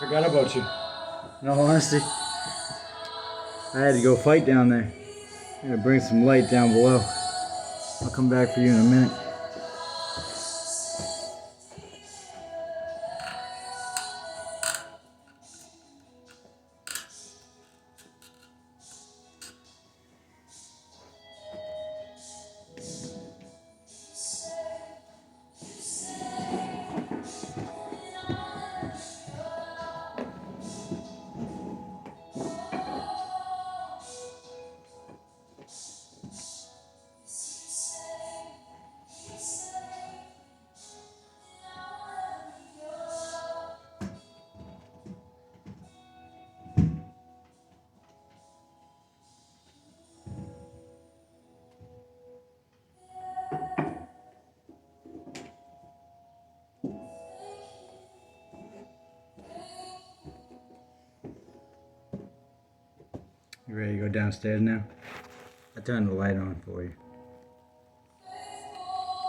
Forgot about you. In all honesty, I had to go fight down there. I'm gonna bring some light down below. I'll come back for you in a minute. You ready to go downstairs now? I turned the light on for you.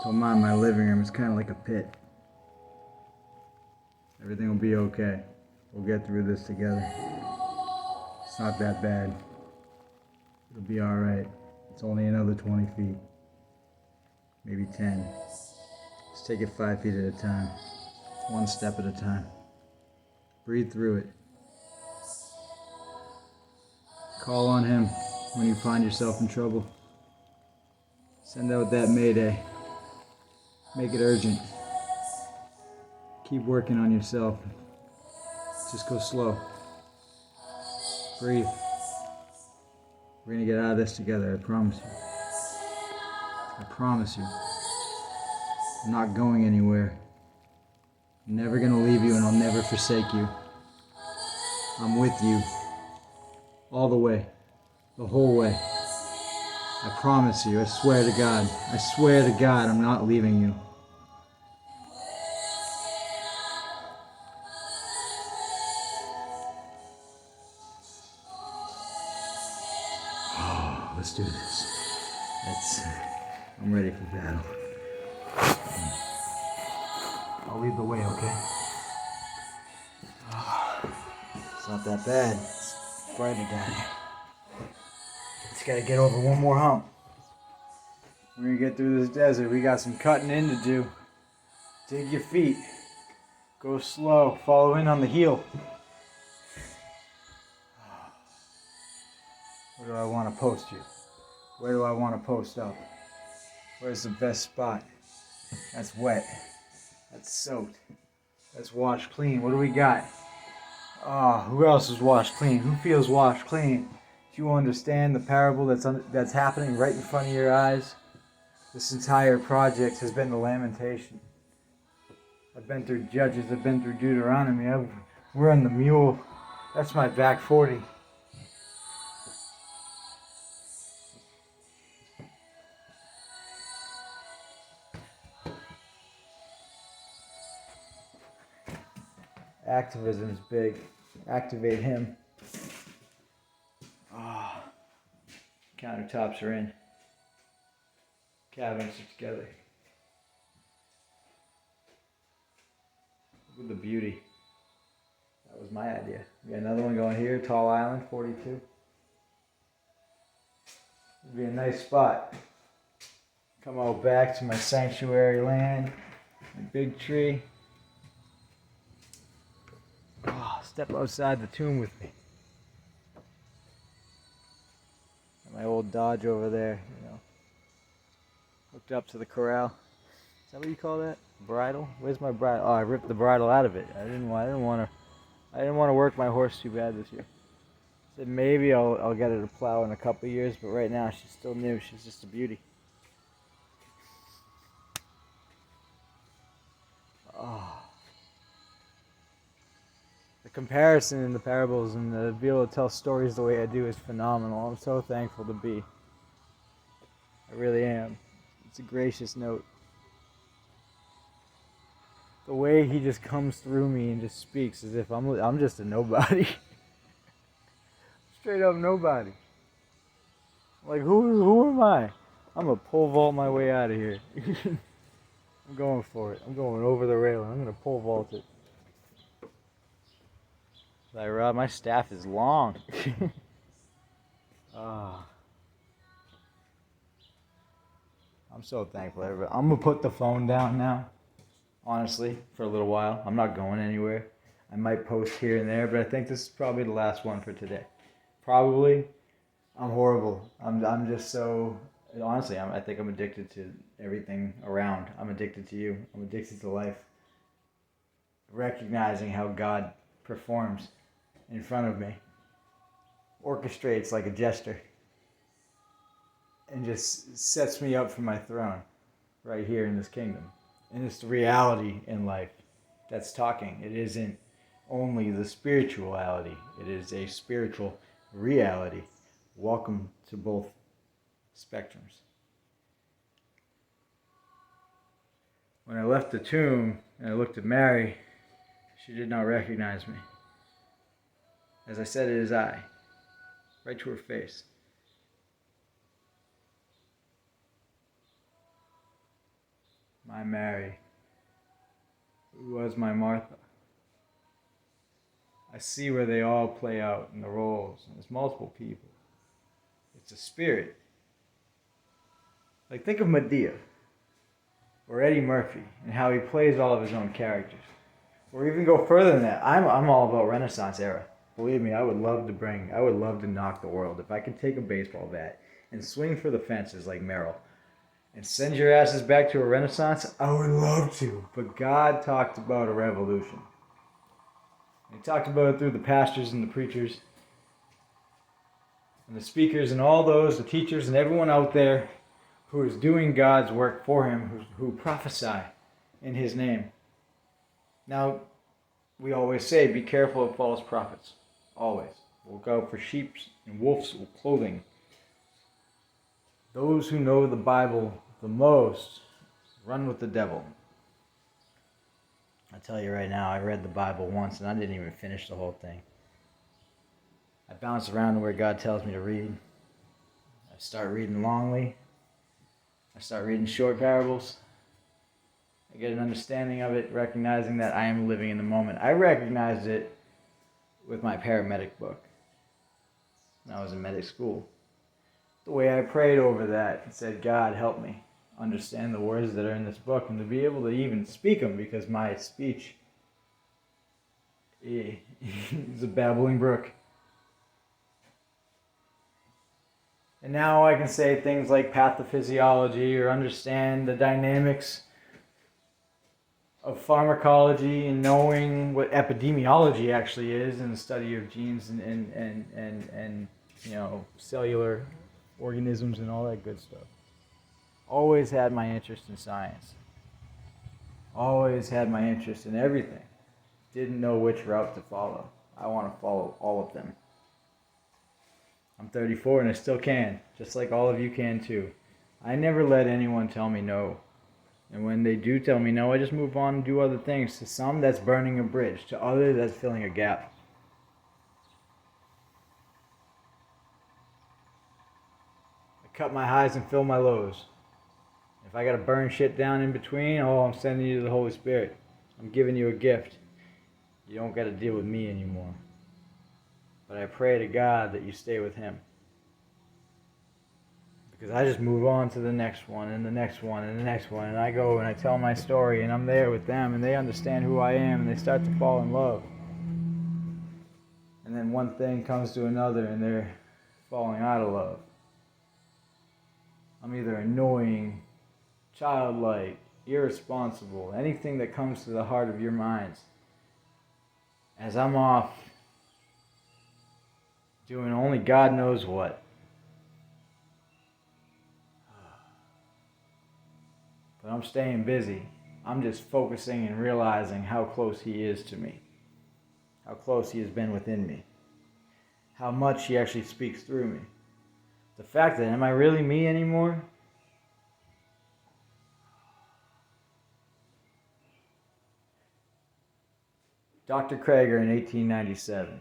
Don't mind my living room, it's kind of like a pit. Everything will be okay. We'll get through this together. It's not that bad. It'll be alright. It's only another 20 feet. Maybe 10. Just take it 5 feet at a time. One step at a time. Breathe through it. Call on him when you find yourself in trouble. Send out that mayday. Make it urgent. Keep working on yourself. Just go slow. Breathe. We're gonna get out of this together, I promise you. I promise you. I'm not going anywhere. I'm never gonna leave you and I'll never forsake you. I'm with you. All the way. The whole way. I promise you, I swear to God. I swear to God I'm not leaving you. Oh, let's do this. I'm ready for battle. I'll lead the way, okay? It's not that bad. It's brighter down here. Just gotta get over one more hump. We're gonna get through this desert. We got some cutting in to do. Dig your feet. Go slow. Follow in on the heel. Where do I want to post you? Where do I want to post up? Where's the best spot? That's wet. That's soaked. That's washed clean. What do we got? Who else is washed clean? Who feels washed clean? Do you understand the parable that's happening right in front of your eyes? This entire project has been the lamentation. I've been through Judges. I've been through Deuteronomy. We're on the mule. That's my back 40. Activism is big. Activate him. Countertops are in. Cabinets are together. Look at the beauty. That was my idea. We got another one going here, Tall Island, 42. It'd be a nice spot. Come out back to my sanctuary land. My big tree. Step outside the tomb with me. Got my old Dodge over there, hooked up to the corral. Is that what you call that? Bridle? Where's my bridle? Oh, I ripped the bridle out of it. I didn't want to work my horse too bad this year. Said maybe I'll get her to plow in a couple of years, but right now she's still new. She's just a beauty. The comparison in the parables and to be able to tell stories the way I do is phenomenal. I'm so thankful to be. I really am. It's a gracious note. The way he just comes through me and just speaks as if I'm just a nobody. Straight up nobody. Like who am I? I'm gonna pole vault my way out of here. I'm going for it. I'm going over the railing. I'm gonna pole vault it. Like, Rob, my staff is long. Ah, I'm so thankful. Everybody. I'm gonna put the phone down now. Honestly, for a little while, I'm not going anywhere. I might post here and there, but I think this is probably the last one for today. Probably. I'm horrible. I'm just so. Honestly, I think I'm addicted to everything around. I'm addicted to you. I'm addicted to life. Recognizing how God performs in front of me, orchestrates like a jester, and just sets me up for my throne right here in this kingdom. And it's the reality in life that's talking. It isn't only the spirituality, it is a spiritual reality. Welcome to both spectrums. When I left the tomb and I looked at Mary, she did not recognize me. As I said, it is I, right to her face. My Mary, who was my Martha. I see where they all play out in the roles, and there's multiple people. It's a spirit. Like, think of Medea, or Eddie Murphy, and how he plays all of his own characters. Or even go further than that. I'm all about Renaissance era. Believe me, I would love to knock the world. If I could take a baseball bat and swing for the fences like Meryl and send your asses back to a Renaissance, I would love to. But God talked about a revolution. He talked about it through the pastors and the preachers and the speakers and all those, the teachers and everyone out there who is doing God's work for him, who prophesy in his name. Now, we always say, be careful of false prophets. Always. Look out for sheep's and wolf's clothing. Those who know the Bible the most run with the devil. I tell you right now, I read the Bible once and I didn't even finish the whole thing. I bounce around to where God tells me to read. I start reading longly. I start reading short parables. I get an understanding of it, recognizing that I am living in the moment. I recognized it with my paramedic book when I was in medic school. The way I prayed over that and said, God, help me understand the words that are in this book and to be able to even speak them, because my speech is a babbling brook. And now I can say things like pathophysiology or understand the dynamics of pharmacology and knowing what epidemiology actually is and the study of genes and you know, cellular organisms and all that good stuff. Always had my interest in science. Always had my interest in everything. Didn't know which route to follow. I want to follow all of them. I'm 34 and I still can, just like all of you can too. I never let anyone tell me no. And when they do tell me no, I just move on and do other things. To some, that's burning a bridge. To others, that's filling a gap. I cut my highs and fill my lows. If I got to burn shit down in between, oh, I'm sending you to the Holy Spirit. I'm giving you a gift. You don't got to deal with me anymore. But I pray to God that you stay with him. Because I just move on to the next one and the next one and the next one. And I go and I tell my story and I'm there with them and they understand who I am and they start to fall in love. And then one thing comes to another and they're falling out of love. I'm either annoying, childlike, irresponsible, anything that comes to the heart of your minds. As I'm off doing only God knows what. But I'm staying busy. I'm just focusing and realizing how close he is to me. How close he has been within me. How much he actually speaks through me. The fact that, am I really me anymore? Dr. Krager in 1897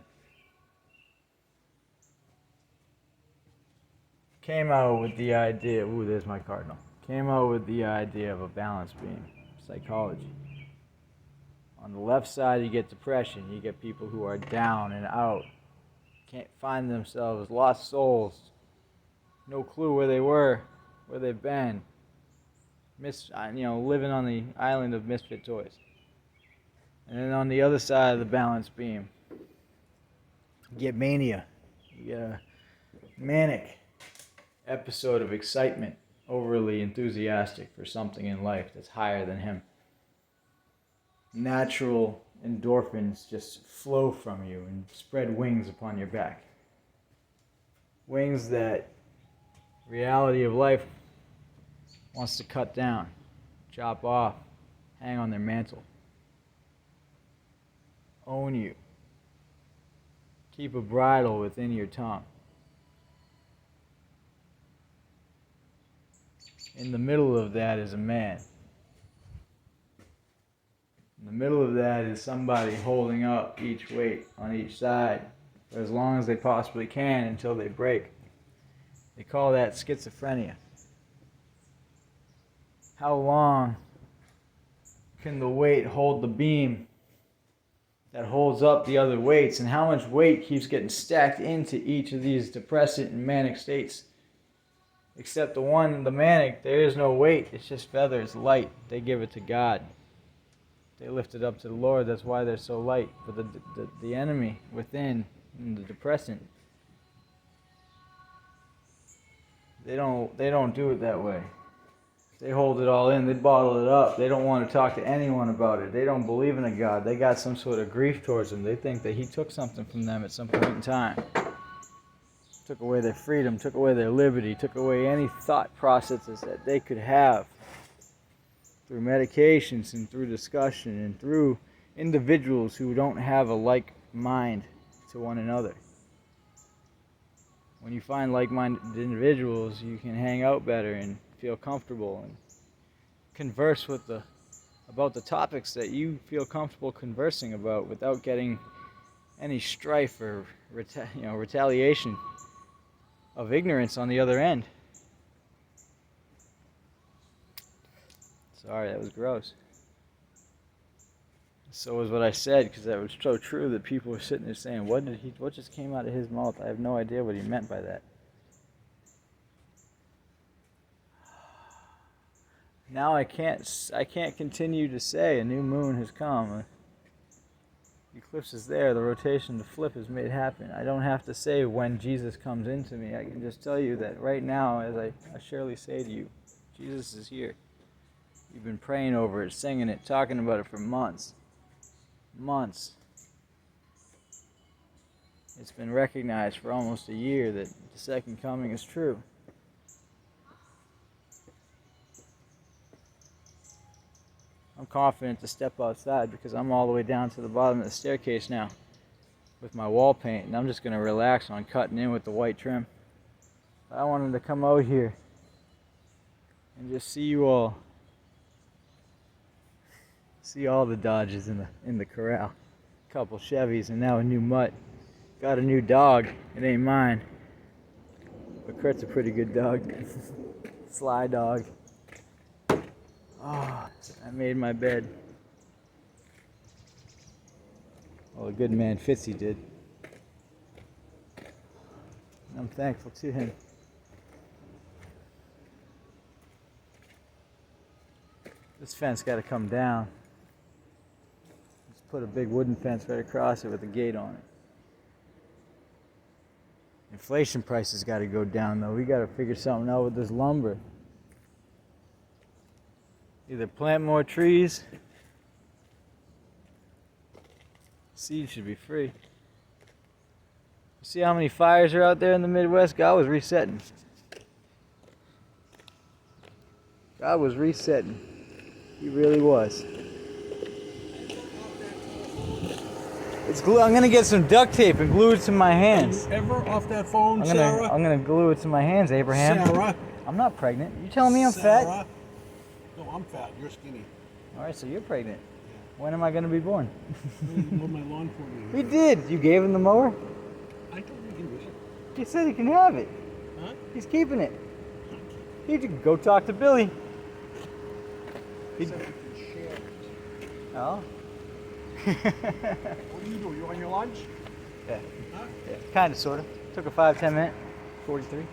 came out with the idea, ooh, there's my cardinal. Came out with the idea of a balance beam, psychology. On the left side, you get depression. You get people who are down and out, can't find themselves, lost souls, no clue where they were, where they've been, living on the island of misfit toys. And then on the other side of the balance beam, you get mania. You get a manic episode of excitement, overly enthusiastic for something in life that's higher than him. Natural endorphins just flow from you and spread wings upon your back. Wings that reality of life wants to cut down, chop off, hang on their mantle. Own you. Keep a bridle within your tongue. In the middle of that is a man. In the middle of that is somebody holding up each weight on each side for as long as they possibly can until they break. They call that schizophrenia. How long can the weight hold the beam that holds up the other weights, and how much weight keeps getting stacked into each of these depressant and manic states? Except the manic, there is no weight. It's just feathers, light. They give it to God. They lift it up to the Lord. That's why they're so light. But the enemy within, the depressant, they don't do it that way. They hold it all in. They bottle it up. They don't want to talk to anyone about it. They don't believe in a God. They got some sort of grief towards him. They think that he took something from them at some point in time. Took away their freedom, took away their liberty, took away any thought processes that they could have through medications and through discussion and through individuals who don't have a like mind to one another. When you find like-minded individuals, you can hang out better and feel comfortable and converse about the topics that you feel comfortable conversing about without getting any strife or retaliation of ignorance on the other end. Sorry, that was gross. So was what I said, because that was so true that people were sitting there saying, what just came out of his mouth? I have no idea what he meant by that. Now I can't continue to say a new moon has come. The eclipse is there. The rotation, the flip is made happen. I don't have to say when Jesus comes into me. I can just tell you that right now, as I surely say to you, Jesus is here. You've been praying over it, singing it, talking about it for months. Months. It's been recognized for almost a year that the second coming is true. I'm confident to step outside because I'm all the way down to the bottom of the staircase now with my wall paint, and I'm just going to relax on cutting in with the white trim. I wanted to come out here and just see you all. See all the Dodges in the corral. A couple Chevys and now a new mutt. Got a new dog. It ain't mine. But Kurt's a pretty good dog. Sly dog. Oh, I made my bed. Well, a good man Fitzy did. I'm thankful to him. This fence got to come down. Let's put a big wooden fence right across it with a gate on it. Inflation prices got to go down, though. We got to figure something out with this lumber. Either plant more trees. Seeds should be free. You see how many fires are out there in the Midwest? God was resetting. God was resetting. He really was. It's glue. I'm gonna get some duct tape and glue it to my hands. Are you ever off that phone, Sarah? I'm gonna glue it to my hands, Abraham. Sarah? I'm not pregnant. You telling me I'm Sarah? fat? No, I'm fat. You're skinny. All right, so you're pregnant. When am I gonna be born? You mowed my lawn for me. We did. You gave him the mower? I told you can do it. He said he can have it. Huh? He's keeping it. He could go talk to Billy. Except we can share it. Oh. What do you do? You on your lunch? Yeah. Huh? Yeah. Kind of, sort of. Took a 5-10 minute. 43.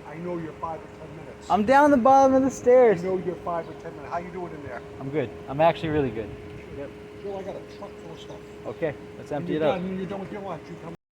I know you're 5 or 10 minutes. I'm down the bottom of the I stairs. know you're 5 or 10 minutes. How you doing in there? I'm good. I'm actually really good. Yep. Joe, I got a truck full of stuff. Okay, let's When empty you're it out. done, when you're done with your lunch, you come